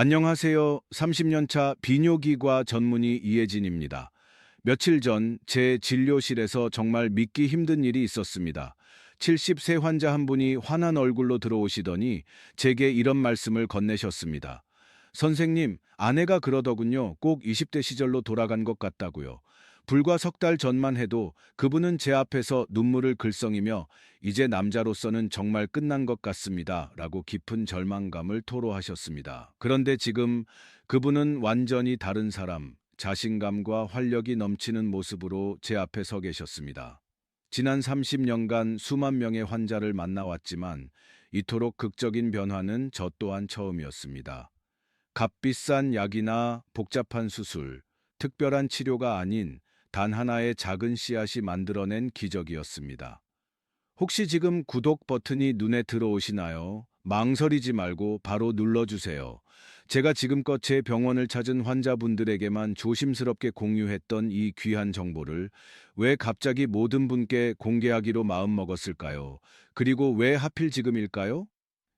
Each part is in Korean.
안녕하세요. 30년 차 비뇨기과 전문의 이혜진입니다. 며칠 전 제 진료실에서 정말 믿기 힘든 일이 있었습니다. 70세 환자 한 분이 환한 얼굴로 들어오시더니 제게 이런 말씀을 건네셨습니다. 선생님, 아내가 그러더군요. 꼭 20대 시절로 돌아간 것 같다고요. 불과 석 달 전만 해도 그분은 제 앞에서 눈물을 글썽이며 이제 남자로서는 정말 끝난 것 같습니다. 라고 깊은 절망감을 토로하셨습니다. 그런데 지금 그분은 완전히 다른 사람, 자신감과 활력이 넘치는 모습으로 제 앞에 서 계셨습니다. 지난 30년간 수만 명의 환자를 만나왔지만 이토록 극적인 변화는 저 또한 처음이었습니다. 값비싼 약이나 복잡한 수술, 특별한 치료가 아닌 단 하나의 작은 씨앗이 만들어낸 기적이었습니다. 혹시 지금 구독 버튼이 눈에 들어오시나요? 망설이지 말고 바로 눌러주세요. 제가 지금껏 제 병원을 찾은 환자분들에게만 조심스럽게 공유했던 이 귀한 정보를 왜 갑자기 모든 분께 공개하기로 마음먹었을까요? 그리고 왜 하필 지금일까요?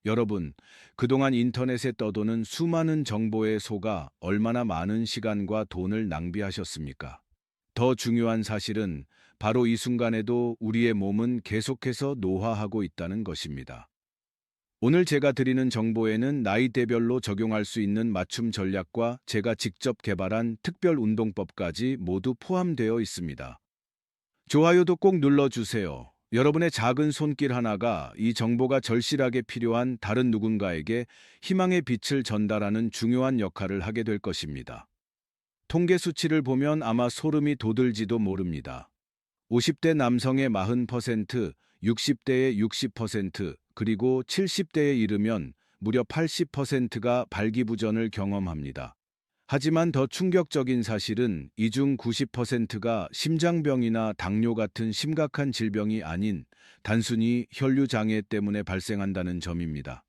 여러분, 그동안 인터넷에 떠도는 수많은 정보에 속아 얼마나 많은 시간과 돈을 낭비하셨습니까? 더 중요한 사실은 바로 이 순간에도 우리의 몸은 계속해서 노화하고 있다는 것입니다. 오늘 제가 드리는 정보에는 나이대별로 적용할 수 있는 맞춤 전략과 제가 직접 개발한 특별 운동법까지 모두 포함되어 있습니다. 좋아요도 꼭 눌러주세요. 여러분의 작은 손길 하나가 이 정보가 절실하게 필요한 다른 누군가에게 희망의 빛을 전달하는 중요한 역할을 하게 될 것입니다. 통계 수치를 보면 아마 소름이 돋을지도 모릅니다. 50대 남성의 40%, 60대의 60%, 그리고 70대에 이르면 무려 80%가 발기부전을 경험합니다. 하지만 더 충격적인 사실은 이 중 90%가 심장병이나 당뇨 같은 심각한 질병이 아닌 단순히 혈류장애 때문에 발생한다는 점입니다.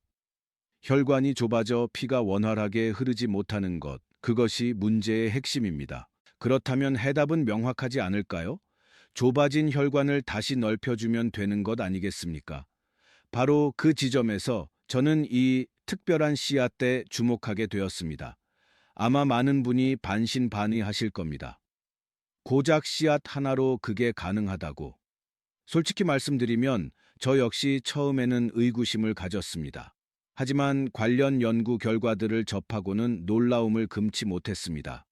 혈관이 좁아져 피가 원활하게 흐르지 못하는 것, 그것이 문제의 핵심입니다. 그렇다면 해답은 명확하지 않을까요? 좁아진 혈관을 다시 넓혀주면 되는 것 아니겠습니까? 바로 그 지점에서 저는 이 특별한 씨앗에 주목하게 되었습니다. 아마 많은 분이 반신반의하실 겁니다. 고작 씨앗 하나로 그게 가능하다고. 솔직히 말씀드리면 저 역시 처음에는 의구심을 가졌습니다. 하지만 관련 연구 결과들을 접하고는 놀라움을 금치 못했습니다.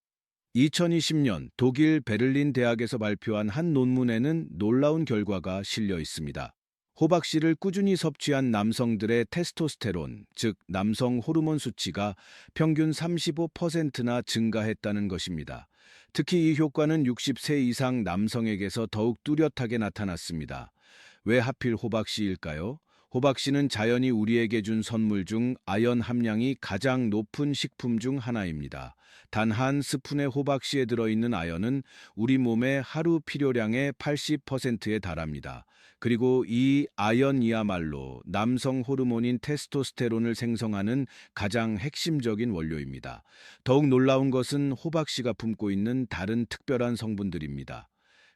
2020년 독일 베를린 대학에서 발표한 한 논문에는 놀라운 결과가 실려 있습니다. 호박씨를 꾸준히 섭취한 남성들의 테스토스테론, 즉 남성 호르몬 수치가 평균 35%나 증가했다는 것입니다. 특히 이 효과는 60세 이상 남성에게서 더욱 뚜렷하게 나타났습니다. 왜 하필 호박씨일까요? 호박씨는 자연이 우리에게 준 선물 중 아연 함량이 가장 높은 식품 중 하나입니다. 단 한 스푼의 호박씨에 들어있는 아연은 우리 몸의 하루 필요량의 80%에 달합니다. 그리고 이 아연이야말로 남성 호르몬인 테스토스테론을 생성하는 가장 핵심적인 원료입니다. 더욱 놀라운 것은 호박씨가 품고 있는 다른 특별한 성분들입니다.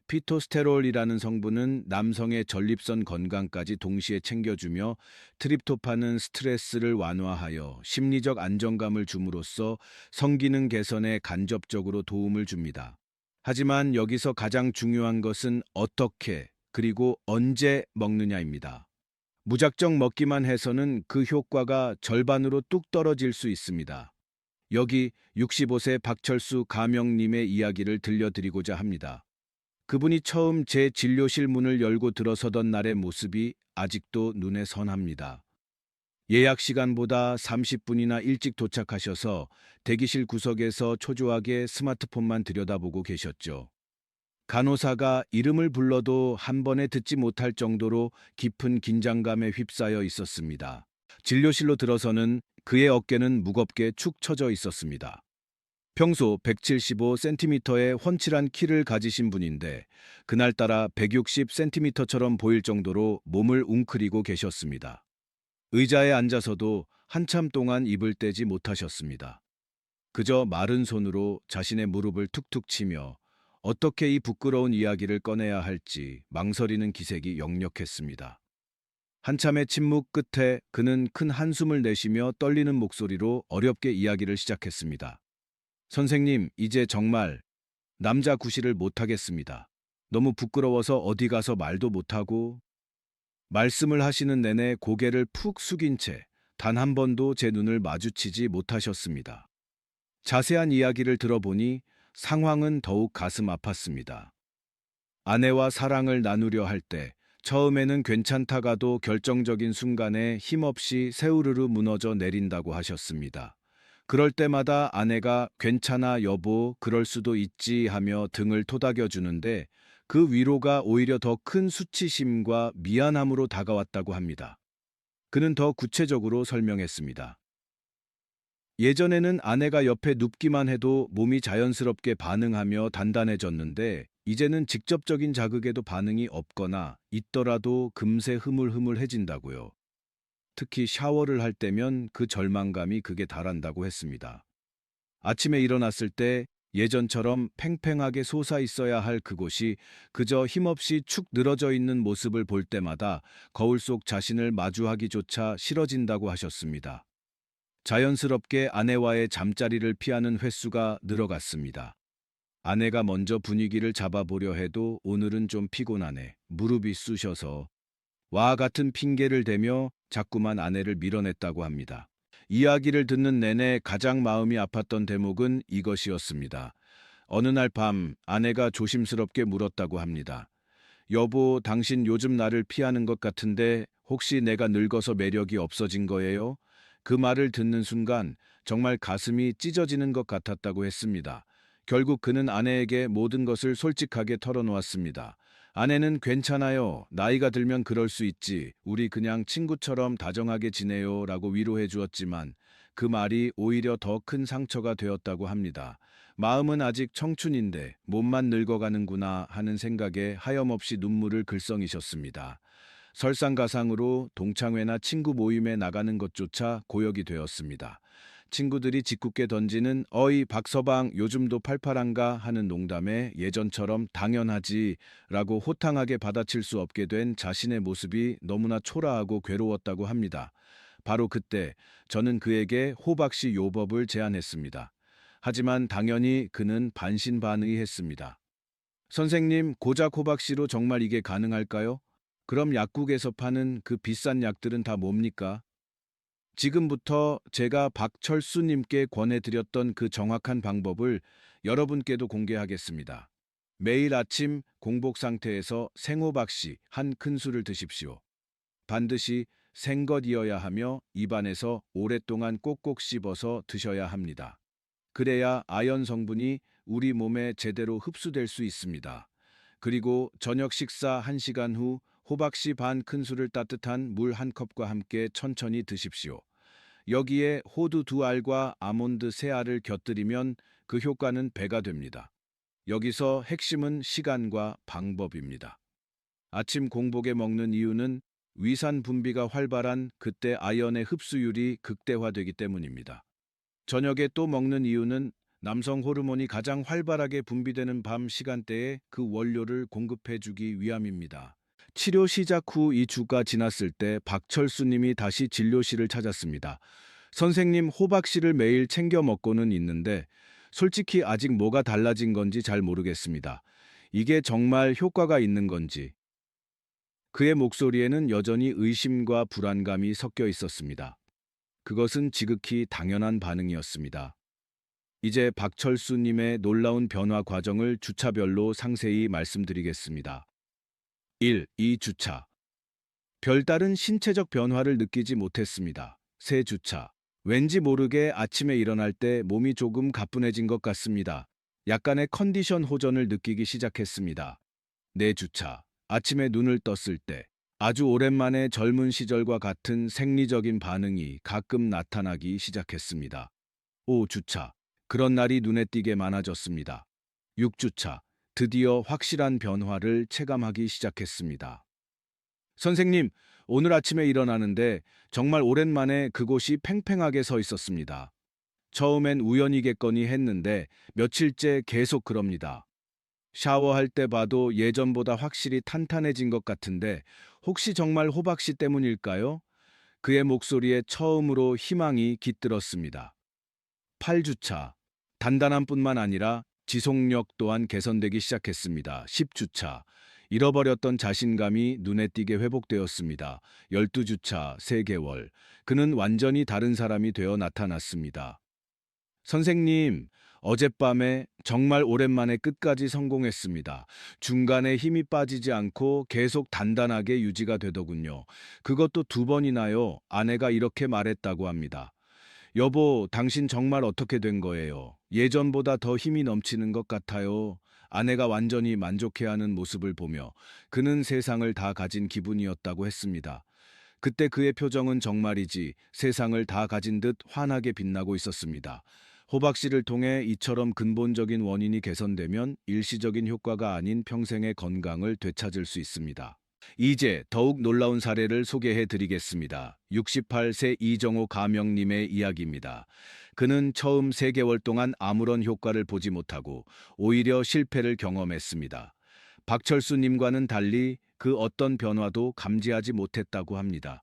피토스테롤이라는 성분은 남성의 전립선 건강까지 동시에 챙겨주며 트립토판은 스트레스를 완화하여 심리적 안정감을 줌으로써 성기능 개선에 간접적으로 도움을 줍니다. 하지만 여기서 가장 중요한 것은 어떻게 그리고 언제 먹느냐입니다. 무작정 먹기만 해서는 그 효과가 절반으로 뚝 떨어질 수 있습니다. 여기 65세 박철수 가명님의 이야기를 들려드리고자 합니다. 그분이 처음 제 진료실 문을 열고 들어서던 날의 모습이 아직도 눈에 선합니다. 예약 시간보다 30분이나 일찍 도착하셔서 대기실 구석에서 초조하게 스마트폰만 들여다보고 계셨죠. 간호사가 이름을 불러도 한 번에 듣지 못할 정도로 깊은 긴장감에 휩싸여 있었습니다. 진료실로 들어서는 그의 어깨는 무겁게 축 처져 있었습니다. 평소 175cm의 훤칠한 키를 가지신 분인데 그날따라 160cm처럼 보일 정도로 몸을 웅크리고 계셨습니다. 의자에 앉아서도 한참 동안 입을 떼지 못하셨습니다. 그저 마른 손으로 자신의 무릎을 툭툭 치며 어떻게 이 부끄러운 이야기를 꺼내야 할지 망설이는 기색이 역력했습니다. 한참의 침묵 끝에 그는 큰 한숨을 내쉬며 떨리는 목소리로 어렵게 이야기를 시작했습니다. 선생님, 이제 정말 남자 구실을 못하겠습니다. 너무 부끄러워서 어디 가서 말도 못하고. 말씀을 하시는 내내 고개를 푹 숙인 채 단 한 번도 제 눈을 마주치지 못하셨습니다. 자세한 이야기를 들어보니 상황은 더욱 가슴 아팠습니다. 아내와 사랑을 나누려 할 때 처음에는 괜찮다가도 결정적인 순간에 힘없이 세우르르 무너져 내린다고 하셨습니다. 그럴 때마다 아내가 괜찮아 여보, 그럴 수도 있지 하며 등을 토닥여 주는데 그 위로가 오히려 더 큰 수치심과 미안함으로 다가왔다고 합니다. 그는 더 구체적으로 설명했습니다. 예전에는 아내가 옆에 눕기만 해도 몸이 자연스럽게 반응하며 단단해졌는데 이제는 직접적인 자극에도 반응이 없거나 있더라도 금세 흐물흐물해진다고요. 특히 샤워를 할 때면 그 절망감이 극에 달한다고 했습니다. 아침에 일어났을 때 예전처럼 팽팽하게 솟아 있어야 할 그곳이 그저 힘없이 축 늘어져 있는 모습을 볼 때마다 거울 속 자신을 마주하기조차 싫어진다고 하셨습니다. 자연스럽게 아내와의 잠자리를 피하는 횟수가 늘어갔습니다. 아내가 먼저 분위기를 잡아보려 해도 오늘은 좀 피곤하네, 무릎이 쑤셔서 와 같은 핑계를 대며 자꾸만 아내를 밀어냈다고 합니다. 이야기를 듣는 내내 가장 마음이 아팠던 대목은 이것이었습니다. 어느 날 밤 아내가 조심스럽게 물었다고 합니다. 여보, 당신 요즘 나를 피하는 것 같은데 혹시 내가 늙어서 매력이 없어진 거예요? 그 말을 듣는 순간 정말 가슴이 찢어지는 것 같았다고 했습니다. 결국 그는 아내에게 모든 것을 솔직하게 털어놓았습니다. 아내는 괜찮아요. 나이가 들면 그럴 수 있지. 우리 그냥 친구처럼 다정하게 지내요. 라고 위로해 주었지만 그 말이 오히려 더 큰 상처가 되었다고 합니다. 마음은 아직 청춘인데 몸만 늙어가는구나 하는 생각에 하염없이 눈물을 글썽이셨습니다. 설상가상으로 동창회나 친구 모임에 나가는 것조차 고역이 되었습니다. 친구들이 짓궂게 던지는 어이 박서방 요즘도 팔팔한가 하는 농담에 예전처럼 당연하지 라고 호탕하게 받아칠 수 없게 된 자신의 모습이 너무나 초라하고 괴로웠다고 합니다. 바로 그때 저는 그에게 호박씨 요법을 제안했습니다. 하지만 당연히 그는 반신반의했습니다. 선생님, 고작 호박씨로 정말 이게 가능할까요? 그럼 약국에서 파는 그 비싼 약들은 다 뭡니까? 지금부터 제가 박철수님께 권해드렸던 그 정확한 방법을 여러분께도 공개하겠습니다. 매일 아침 공복 상태에서 생호박씨 한 큰술을 드십시오. 반드시 생것이어야 하며 입안에서 오랫동안 꼭꼭 씹어서 드셔야 합니다. 그래야 아연 성분이 우리 몸에 제대로 흡수될 수 있습니다. 그리고 저녁 식사 1시간 후 호박씨 반 큰술을 따뜻한 물 한 컵과 함께 천천히 드십시오. 여기에 호두 2알과 아몬드 3알을 곁들이면 그 효과는 배가 됩니다. 여기서 핵심은 시간과 방법입니다. 아침 공복에 먹는 이유는 위산 분비가 활발한 그때 아연의 흡수율이 극대화되기 때문입니다. 저녁에 또 먹는 이유는 남성 호르몬이 가장 활발하게 분비되는 밤 시간대에 그 원료를 공급해주기 위함입니다. 치료 시작 후 2주가 지났을 때 박철수님이 다시 진료실을 찾았습니다. 선생님, 호박씨를 매일 챙겨 먹고는 있는데 솔직히 아직 뭐가 달라진 건지 잘 모르겠습니다. 이게 정말 효과가 있는 건지. 그의 목소리에는 여전히 의심과 불안감이 섞여 있었습니다. 그것은 지극히 당연한 반응이었습니다. 이제 박철수님의 놀라운 변화 과정을 주차별로 상세히 말씀드리겠습니다. 1. 2주차. 별다른 신체적 변화를 느끼지 못했습니다. 3주차. 왠지 모르게 아침에 일어날 때 몸이 조금 가뿐해진 것 같습니다. 약간의 컨디션 호전을 느끼기 시작했습니다. 4주차. 아침에 눈을 떴을 때 아주 오랜만에 젊은 시절과 같은 생리적인 반응이 가끔 나타나기 시작했습니다. 5주차. 그런 날이 눈에 띄게 많아졌습니다. 6주차. 드디어 확실한 변화를 체감하기 시작했습니다. 선생님, 오늘 아침에 일어나는데 정말 오랜만에 그곳이 팽팽하게 서 있었습니다. 처음엔 우연이겠거니 했는데 며칠째 계속 그럽니다. 샤워할 때 봐도 예전보다 확실히 탄탄해진 것 같은데 혹시 정말 호박 씨 때문일까요? 그의 목소리에 처음으로 희망이 깃들었습니다. 8주차. 단단함뿐만 아니라 지속력 또한 개선되기 시작했습니다. 10주차. 잃어버렸던 자신감이 눈에 띄게 회복되었습니다. 12주차, 3개월. 그는 완전히 다른 사람이 되어 나타났습니다. 선생님, 어젯밤에 정말 오랜만에 끝까지 성공했습니다. 중간에 힘이 빠지지 않고 계속 단단하게 유지가 되더군요. 그것도 2번이나요. 아내가 이렇게 말했다고 합니다. 여보, 당신 정말 어떻게 된 거예요? 예전보다 더 힘이 넘치는 것 같아요. 아내가 완전히 만족해하는 모습을 보며 그는 세상을 다 가진 기분이었다고 했습니다. 그때 그의 표정은 정말이지 세상을 다 가진 듯 환하게 빛나고 있었습니다. 호박씨를 통해 이처럼 근본적인 원인이 개선되면 일시적인 효과가 아닌 평생의 건강을 되찾을 수 있습니다. 이제 더욱 놀라운 사례를 소개해 드리겠습니다. 68세 이정호 가명님의 이야기입니다. 그는 처음 3개월 동안 아무런 효과를 보지 못하고 오히려 실패를 경험했습니다. 박철수님과는 달리 그 어떤 변화도 감지하지 못했다고 합니다.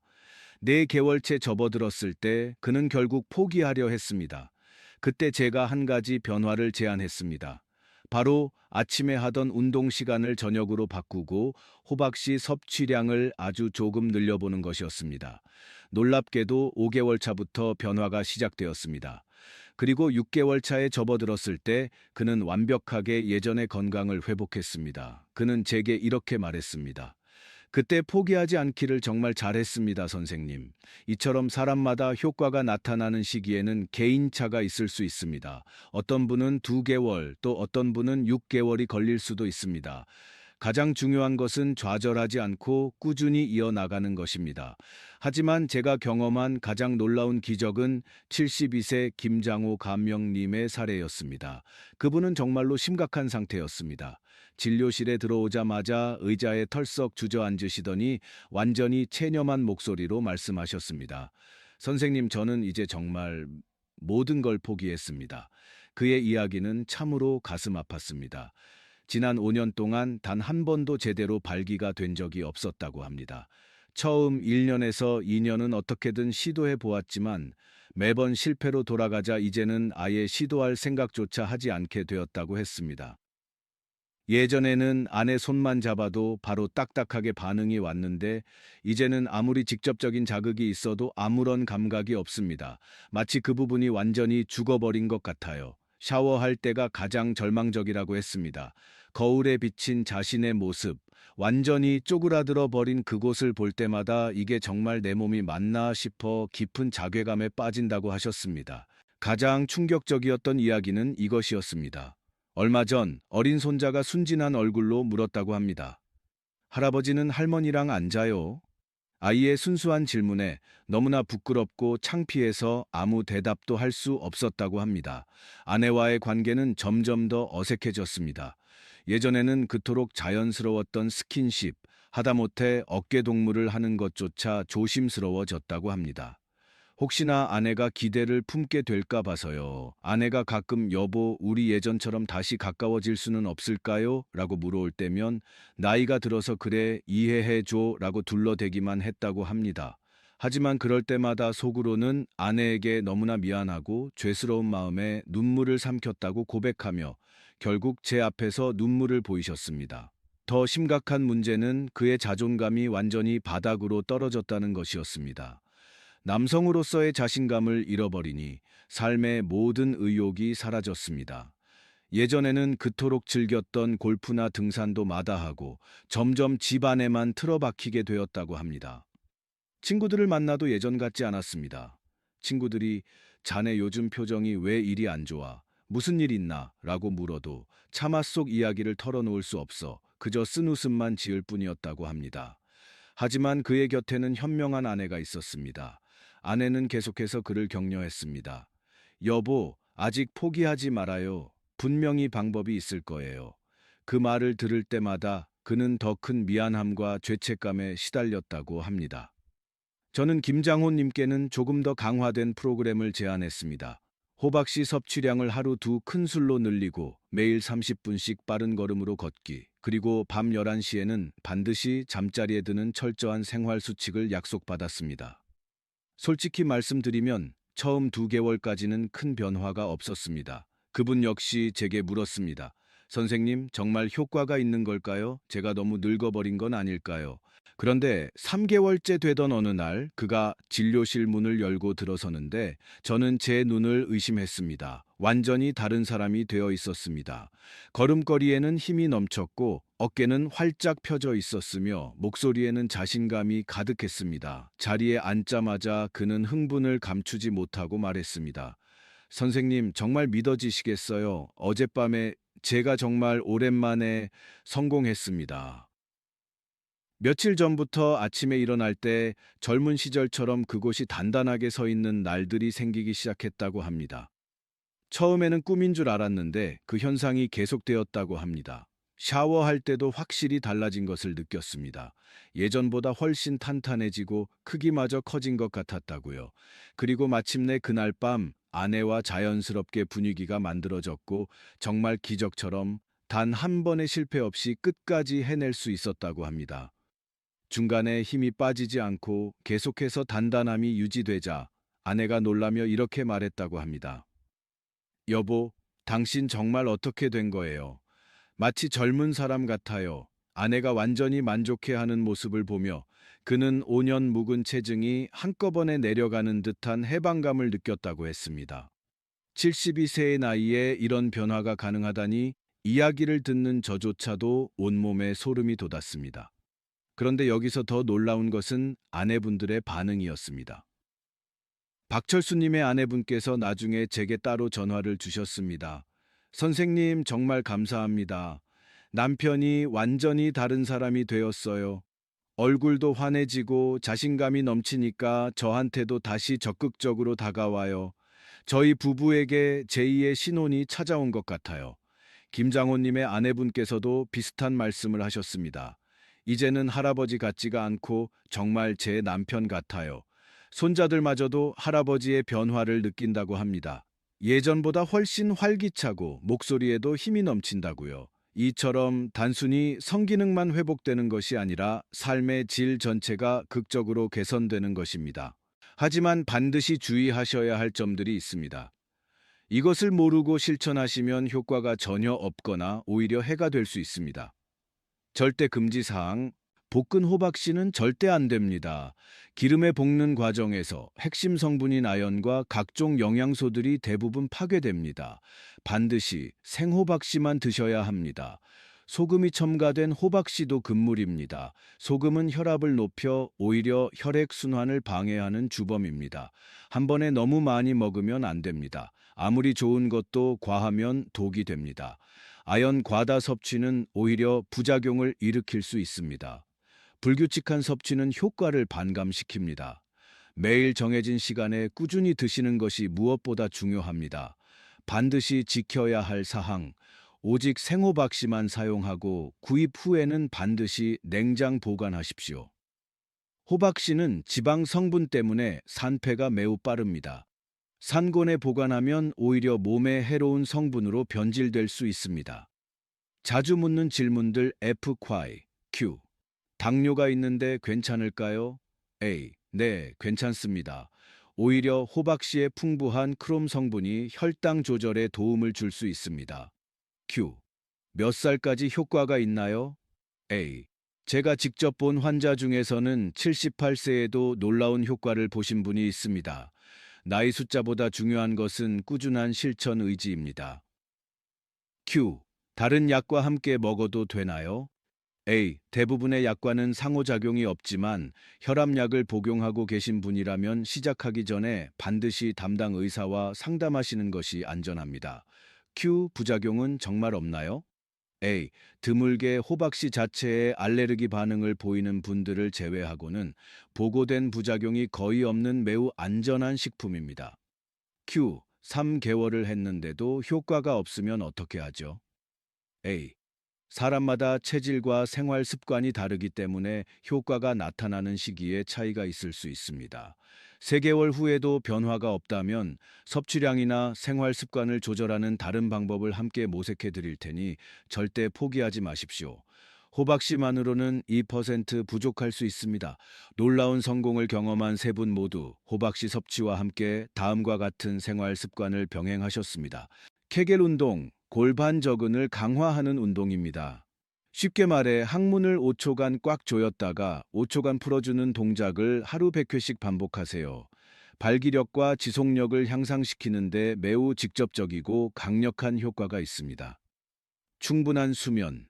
4개월째 접어들었을 때 그는 결국 포기하려 했습니다. 그때 제가 한 가지 변화를 제안했습니다. 바로 아침에 하던 운동 시간을 저녁으로 바꾸고 호박씨 섭취량을 아주 조금 늘려보는 것이었습니다. 놀랍게도 5개월 차부터 변화가 시작되었습니다. 그리고 6개월 차에 접어들었을 때 그는 완벽하게 예전의 건강을 회복했습니다. 그는 제게 이렇게 말했습니다. 그때 포기하지 않기를 정말 잘했습니다, 선생님. 이처럼 사람마다 효과가 나타나는 시기에는 개인차가 있을 수 있습니다. 어떤 분은 2개월, 또 어떤 분은 6개월이 걸릴 수도 있습니다. 가장 중요한 것은 좌절하지 않고 꾸준히 이어나가는 것입니다. 하지만 제가 경험한 가장 놀라운 기적은 72세 김장호 감명님의 사례였습니다. 그분은 정말로 심각한 상태였습니다. 진료실에 들어오자마자 의자에 털썩 주저앉으시더니 완전히 체념한 목소리로 말씀하셨습니다. 선생님, 저는 이제 정말 모든 걸 포기했습니다. 그의 이야기는 참으로 가슴 아팠습니다. 지난 5년 동안 단 한 번도 제대로 발기가 된 적이 없었다고 합니다. 처음 1년에서 2년은 어떻게든 시도해 보았지만 매번 실패로 돌아가자 이제는 아예 시도할 생각조차 하지 않게 되었다고 했습니다. 예전에는 아내 손만 잡아도 바로 딱딱하게 반응이 왔는데 이제는 아무리 직접적인 자극이 있어도 아무런 감각이 없습니다. 마치 그 부분이 완전히 죽어버린 것 같아요. 샤워할 때가 가장 절망적이라고 했습니다. 거울에 비친 자신의 모습, 완전히 쪼그라들어 버린 그곳을 볼 때마다 이게 정말 내 몸이 맞나 싶어 깊은 자괴감에 빠진다고 하셨습니다. 가장 충격적이었던 이야기는 이것이었습니다. 얼마 전 어린 손자가 순진한 얼굴로 물었다고 합니다. 할아버지는 할머니랑 앉아요? 아이의 순수한 질문에 너무나 부끄럽고 창피해서 아무 대답도 할 수 없었다고 합니다. 아내와의 관계는 점점 더 어색해졌습니다. 예전에는 그토록 자연스러웠던 스킨십, 하다못해 어깨 동무를 하는 것조차 조심스러워졌다고 합니다. 혹시나 아내가 기대를 품게 될까 봐서요. 아내가 가끔 여보, 우리 예전처럼 다시 가까워질 수는 없을까요? 라고 물어올 때면 나이가 들어서 그래, 이해해 줘 라고 둘러대기만 했다고 합니다. 하지만 그럴 때마다 속으로는 아내에게 너무나 미안하고 죄스러운 마음에 눈물을 삼켰다고 고백하며 결국 제 앞에서 눈물을 보이셨습니다. 더 심각한 문제는 그의 자존감이 완전히 바닥으로 떨어졌다는 것이었습니다. 남성으로서의 자신감을 잃어버리니 삶의 모든 의욕이 사라졌습니다. 예전에는 그토록 즐겼던 골프나 등산도 마다하고 점점 집 안에만 틀어박히게 되었다고 합니다. 친구들을 만나도 예전 같지 않았습니다. 친구들이 자네 요즘 표정이 왜 이리 안 좋아? 무슨 일 있나? 라고 물어도 차마 속 이야기를 털어놓을 수 없어 그저 쓴웃음만 지을 뿐이었다고 합니다. 하지만 그의 곁에는 현명한 아내가 있었습니다. 아내는 계속해서 그를 격려했습니다. 여보, 아직 포기하지 말아요. 분명히 방법이 있을 거예요. 그 말을 들을 때마다 그는 더 큰 미안함과 죄책감에 시달렸다고 합니다. 저는 김장호님께는 조금 더 강화된 프로그램을 제안했습니다. 호박씨 섭취량을 하루 2큰술로 늘리고 매일 30분씩 빠른 걸음으로 걷기, 그리고 밤 11시에는 반드시 잠자리에 드는 철저한 생활 수칙을 약속받았습니다. 솔직히 말씀드리면 처음 2개월까지는 큰 변화가 없었습니다. 그분 역시 제게 물었습니다. 선생님, 정말 효과가 있는 걸까요? 제가 너무 늙어버린 건 아닐까요? 그런데 3개월째 되던 어느 날 그가 진료실 문을 열고 들어서는데 저는 제 눈을 의심했습니다. 완전히 다른 사람이 되어 있었습니다. 걸음걸이에는 힘이 넘쳤고 어깨는 활짝 펴져 있었으며 목소리에는 자신감이 가득했습니다. 자리에 앉자마자 그는 흥분을 감추지 못하고 말했습니다. 선생님, 정말 믿어지시겠어요? 어젯밤에 제가 정말 오랜만에 성공했습니다. 며칠 전부터 아침에 일어날 때 젊은 시절처럼 그곳이 단단하게 서 있는 날들이 생기기 시작했다고 합니다. 처음에는 꿈인 줄 알았는데 그 현상이 계속되었다고 합니다. 샤워할 때도 확실히 달라진 것을 느꼈습니다. 예전보다 훨씬 탄탄해지고 크기마저 커진 것 같았다고요. 그리고 마침내 그날 밤 아내와 자연스럽게 분위기가 만들어졌고 정말 기적처럼 단 한 번의 실패 없이 끝까지 해낼 수 있었다고 합니다. 중간에 힘이 빠지지 않고 계속해서 단단함이 유지되자 아내가 놀라며 이렇게 말했다고 합니다. 여보, 당신 정말 어떻게 된 거예요? 마치 젊은 사람 같아요. 아내가 완전히 만족해하는 모습을 보며 그는 5년 묵은 체증이 한꺼번에 내려가는 듯한 해방감을 느꼈다고 했습니다. 72세의 나이에 이런 변화가 가능하다니 이야기를 듣는 저조차도 온몸에 소름이 돋았습니다. 그런데 여기서 더 놀라운 것은 아내분들의 반응이었습니다. 박철수님의 아내분께서 나중에 제게 따로 전화를 주셨습니다. 선생님, 정말 감사합니다. 남편이 완전히 다른 사람이 되었어요. 얼굴도 환해지고 자신감이 넘치니까 저한테도 다시 적극적으로 다가와요. 저희 부부에게 제2의 신혼이 찾아온 것 같아요. 김장호님의 아내분께서도 비슷한 말씀을 하셨습니다. 이제는 할아버지 같지가 않고 정말 제 남편 같아요. 손자들마저도 할아버지의 변화를 느낀다고 합니다. 예전보다 훨씬 활기차고 목소리에도 힘이 넘친다고요. 이처럼 단순히 성기능만 회복되는 것이 아니라 삶의 질 전체가 극적으로 개선되는 것입니다. 하지만 반드시 주의하셔야 할 점들이 있습니다. 이것을 모르고 실천하시면 효과가 전혀 없거나 오히려 해가 될 수 있습니다. 절대 금지 사항, 볶은 호박씨는 절대 안 됩니다. 기름에 볶는 과정에서 핵심 성분인 아연과 각종 영양소들이 대부분 파괴됩니다. 반드시 생호박씨만 드셔야 합니다. 소금이 첨가된 호박씨도 금물입니다. 소금은 혈압을 높여 오히려 혈액순환을 방해하는 주범입니다. 한 번에 너무 많이 먹으면 안 됩니다. 아무리 좋은 것도 과하면 독이 됩니다. 아연 과다 섭취는 오히려 부작용을 일으킬 수 있습니다. 불규칙한 섭취는 효과를 반감시킵니다. 매일 정해진 시간에 꾸준히 드시는 것이 무엇보다 중요합니다. 반드시 지켜야 할 사항, 오직 생호박씨만 사용하고 구입 후에는 반드시 냉장 보관하십시오. 호박씨는 지방 성분 때문에 산패가 매우 빠릅니다. 산곤에 보관하면 오히려 몸에 해로운 성분으로 변질될 수 있습니다. 자주 묻는 질문들 F, Q. 당뇨가 있는데 괜찮을까요? A. 네, 괜찮습니다. 오히려 호박씨의 풍부한 크롬 성분이 혈당 조절에 도움을 줄 수 있습니다. Q. 몇 살까지 효과가 있나요? A. 제가 직접 본 환자 중에서는 78세에도 놀라운 효과를 보신 분이 있습니다. 나이 숫자보다 중요한 것은 꾸준한 실천 의지입니다. Q. 다른 약과 함께 먹어도 되나요? A. 대부분의 약과는 상호작용이 없지만 혈압약을 복용하고 계신 분이라면 시작하기 전에 반드시 담당 의사와 상담하시는 것이 안전합니다. Q. 부작용은 정말 없나요? A. 드물게 호박씨 자체에 알레르기 반응을 보이는 분들을 제외하고는 보고된 부작용이 거의 없는 매우 안전한 식품입니다. Q. 3개월을 했는데도 효과가 없으면 어떻게 하죠? A. 사람마다 체질과 생활 습관이 다르기 때문에 효과가 나타나는 시기에 차이가 있을 수 있습니다. 3개월 후에도 변화가 없다면 섭취량이나 생활 습관을 조절하는 다른 방법을 함께 모색해 드릴 테니 절대 포기하지 마십시오. 호박씨만으로는 2% 부족할 수 있습니다. 놀라운 성공을 경험한 3분 모두 호박씨 섭취와 함께 다음과 같은 생활 습관을 병행하셨습니다. 케겔 운동, 골반 저근을 강화하는 운동입니다. 쉽게 말해 항문을 5초간 꽉 조였다가 5초간 풀어주는 동작을 하루 100회씩 반복하세요. 발기력과 지속력을 향상시키는데 매우 직접적이고 강력한 효과가 있습니다. 충분한 수면.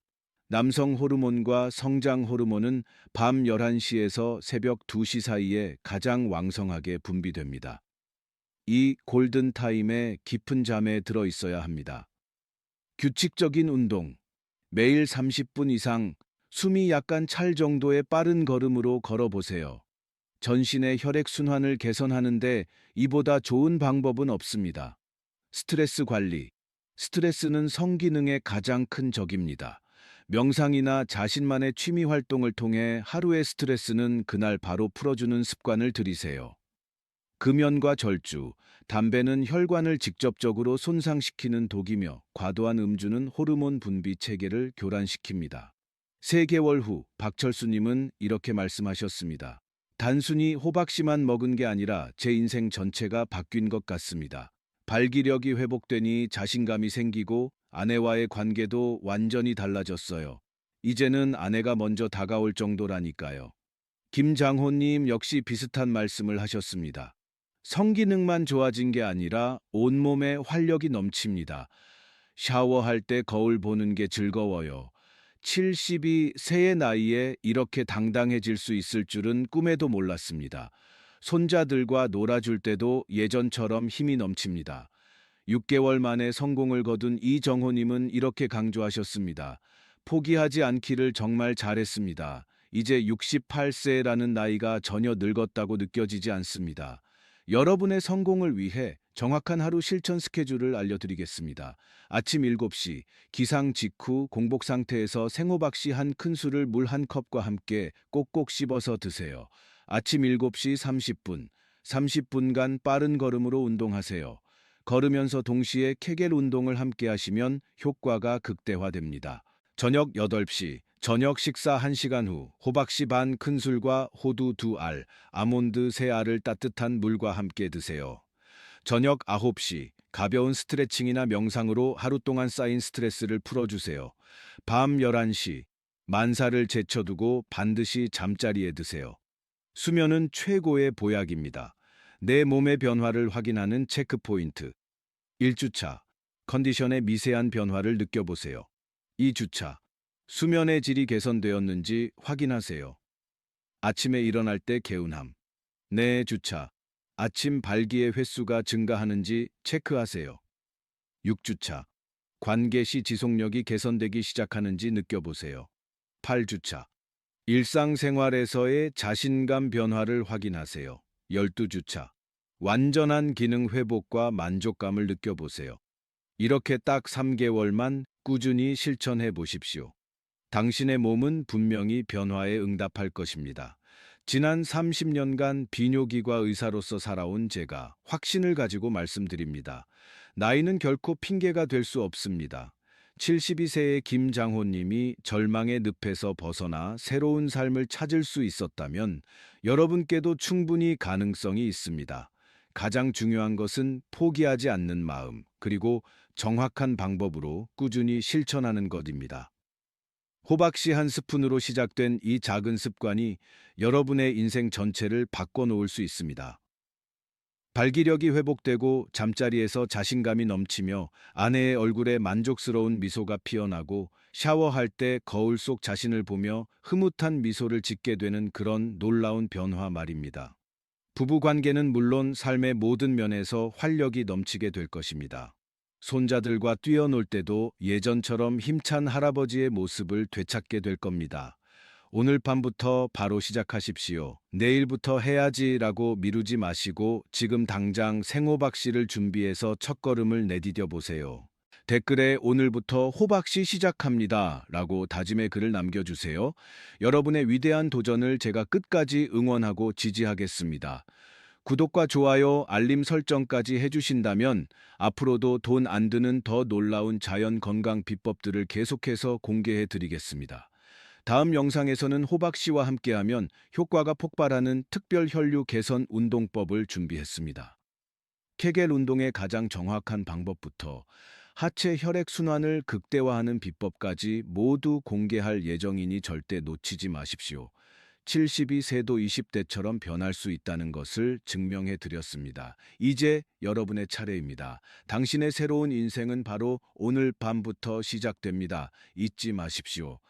남성 호르몬과 성장 호르몬은 밤 11시에서 새벽 2시 사이에 가장 왕성하게 분비됩니다. 이 골든타임에 깊은 잠에 들어 있어야 합니다. 규칙적인 운동. 매일 30분 이상 숨이 약간 찰 정도의 빠른 걸음으로 걸어보세요. 전신의 혈액순환을 개선하는데 이보다 좋은 방법은 없습니다. 스트레스 관리. 스트레스는 성기능의 가장 큰 적입니다. 명상이나 자신만의 취미 활동을 통해 하루의 스트레스는 그날 바로 풀어주는 습관을 들이세요. 금연과 절주, 담배는 혈관을 직접적으로 손상시키는 독이며 과도한 음주는 호르몬 분비 체계를 교란시킵니다. 3개월 후 박철수님은 이렇게 말씀하셨습니다. 단순히 호박씨만 먹은 게 아니라 제 인생 전체가 바뀐 것 같습니다. 발기력이 회복되니 자신감이 생기고 아내와의 관계도 완전히 달라졌어요. 이제는 아내가 먼저 다가올 정도라니까요. 김장호님 역시 비슷한 말씀을 하셨습니다. 성기능만 좋아진 게 아니라 온몸에 활력이 넘칩니다. 샤워할 때 거울 보는 게 즐거워요. 72세의 나이에 이렇게 당당해질 수 있을 줄은 꿈에도 몰랐습니다. 손자들과 놀아줄 때도 예전처럼 힘이 넘칩니다. 6개월 만에 성공을 거둔 이정호님은 이렇게 강조하셨습니다. 포기하지 않기를 정말 잘했습니다. 이제 68세라는 나이가 전혀 늙었다고 느껴지지 않습니다. 여러분의 성공을 위해 정확한 하루 실천 스케줄을 알려드리겠습니다. 아침 7시, 기상 직후 공복 상태에서 생호박씨 한 큰술을 물 한 컵과 함께 꼭꼭 씹어서 드세요. 아침 7시 30분, 30분간 빠른 걸음으로 운동하세요. 걸으면서 동시에 케겔 운동을 함께 하시면 효과가 극대화됩니다. 저녁 8시, 저녁 식사 1시간 후 호박씨 반 큰술과 호두 2알, 아몬드 3알을 따뜻한 물과 함께 드세요. 저녁 9시, 가벼운 스트레칭이나 명상으로 하루 동안 쌓인 스트레스를 풀어주세요. 밤 11시, 만사를 제쳐두고 반드시 잠자리에 드세요. 수면은 최고의 보약입니다. 내 몸의 변화를 확인하는 체크포인트. 1주차, 컨디션의 미세한 변화를 느껴보세요. 2주차, 수면의 질이 개선되었는지 확인하세요. 아침에 일어날 때 개운함. 4주차, 아침 발기의 횟수가 증가하는지 체크하세요. 6주차, 관계 시 지속력이 개선되기 시작하는지 느껴보세요. 8주차, 일상생활에서의 자신감 변화를 확인하세요. 12주차, 완전한 기능 회복과 만족감을 느껴보세요. 이렇게 딱 3개월만 꾸준히 실천해 보십시오. 당신의 몸은 분명히 변화에 응답할 것입니다. 지난 30년간 비뇨기과 의사로서 살아온 제가 확신을 가지고 말씀드립니다. 나이는 결코 핑계가 될 수 없습니다. 72세의 김장호님이 절망의 늪에서 벗어나 새로운 삶을 찾을 수 있었다면 여러분께도 충분히 가능성이 있습니다. 가장 중요한 것은 포기하지 않는 마음, 그리고 정확한 방법으로 꾸준히 실천하는 것입니다. 호박씨 한 스푼으로 시작된 이 작은 습관이 여러분의 인생 전체를 바꿔놓을 수 있습니다. 발기력이 회복되고 잠자리에서 자신감이 넘치며 아내의 얼굴에 만족스러운 미소가 피어나고 샤워할 때 거울 속 자신을 보며 흐뭇한 미소를 짓게 되는 그런 놀라운 변화 말입니다. 부부 관계는 물론 삶의 모든 면에서 활력이 넘치게 될 것입니다. 손자들과 뛰어놀 때도 예전처럼 힘찬 할아버지의 모습을 되찾게 될 겁니다. 오늘 밤부터 바로 시작하십시오. 내일부터 해야지라고 미루지 마시고 지금 당장 생호박씨를 준비해서 첫걸음을 내디뎌 보세요. 댓글에 오늘부터 호박씨 시작합니다 라고 다짐의 글을 남겨주세요. 여러분의 위대한 도전을 제가 끝까지 응원하고 지지하겠습니다. 구독과 좋아요, 알림 설정까지 해주신다면 앞으로도 돈 안 드는 더 놀라운 자연 건강 비법들을 계속해서 공개해 드리겠습니다. 다음 영상에서는 호박씨와 함께하면 효과가 폭발하는 특별 혈류 개선 운동법을 준비했습니다. 케겔 운동의 가장 정확한 방법부터 하체 혈액 순환을 극대화하는 비법까지 모두 공개할 예정이니 절대 놓치지 마십시오. 72세도 20대처럼 변할 수 있다는 것을 증명해 드렸습니다. 이제 여러분의 차례입니다. 당신의 새로운 인생은 바로 오늘 밤부터 시작됩니다. 잊지 마십시오.